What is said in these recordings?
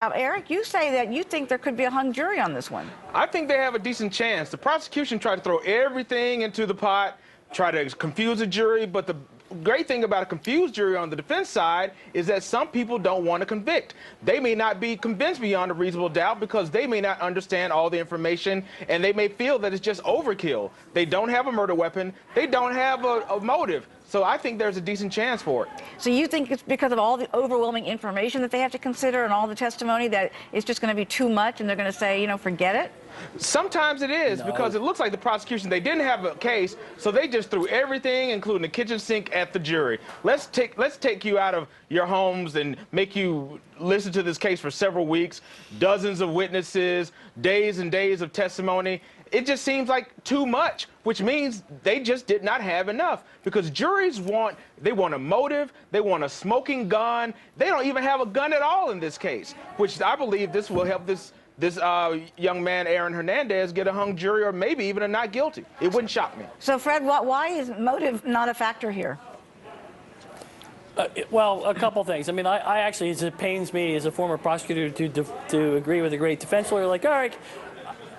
Now, Eric, you say that you think there could be a hung jury on this one. I think they have a decent chance. The prosecution tried to throw everything into the pot, try to confuse the jury, but the great thing about a confused jury on the defense side is that some people don't want to convict. They may not be convinced beyond a reasonable doubt because they may not understand all the information, and they may feel that it's just overkill. They don't have a murder weapon. They don't have a motive. So I think there's a decent chance for it. So you think it's because of all the overwhelming information that they have to consider and all the testimony that it's just going to be too much and they're going to say, you know, forget it? Sometimes it is, because it looks like the prosecution, they didn't have a case, so they just threw everything, including the kitchen sink, at the jury. Let's take you out of your homes and make you listen to this case for several weeks, dozens of witnesses, days and days of testimony. It just seems like too much, which means they just did not have enough, because juries want a motive, they want a smoking gun. They don't even have a gun at all in this case, which I believe this will help this young man, Aaron Hernandez, get a hung jury or maybe even a not guilty. It wouldn't shock me. So, Fred, why is motive not a factor here? Well, a couple things. I mean, I actually, it pains me as a former prosecutor to agree with a great defense lawyer like Eric.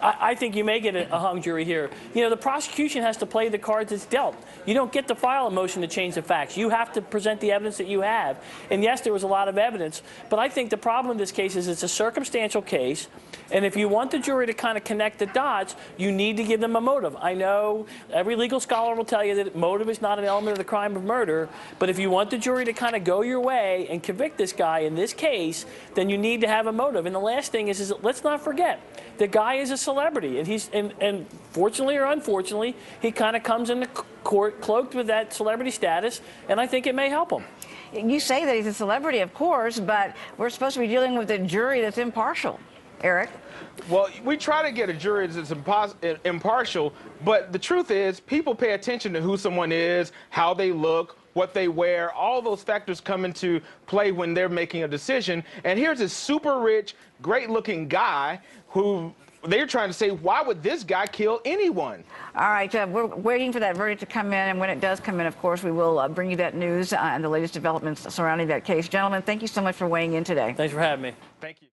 I think you may get a hung jury here. You know, the prosecution has to play the cards it's dealt. You don't get to file a motion to change the facts. You have to present the evidence that you have. And yes, there was a lot of evidence, but I think the problem in this case is it's a circumstantial case, and if you want the jury to kind of connect the dots, you need to give them a motive. I know every legal scholar will tell you that motive is not an element of the crime of murder, but if you want the jury to kind of go your way and convict this guy in this case, then you need to have a motive. And the last thing is let's not forget, the guy is a celebrity, and fortunately or unfortunately, he kind of comes into court cloaked with that celebrity status, and I think it may help him. You say that he's a celebrity, of course, but we're supposed to be dealing with a jury that's impartial. Eric? Well, we try to get a jury that's impartial, but the truth is people pay attention to who someone is, how they look, what they wear. All those factors come into play when they're making a decision. And here's this super rich, great-looking guy who they're trying to say, why would this guy kill anyone? All right, we're waiting for that verdict to come in, and when it does come in, of course, we will bring you that news and the latest developments surrounding that case. Gentlemen, thank you so much for weighing in today. Thanks for having me. Thank you.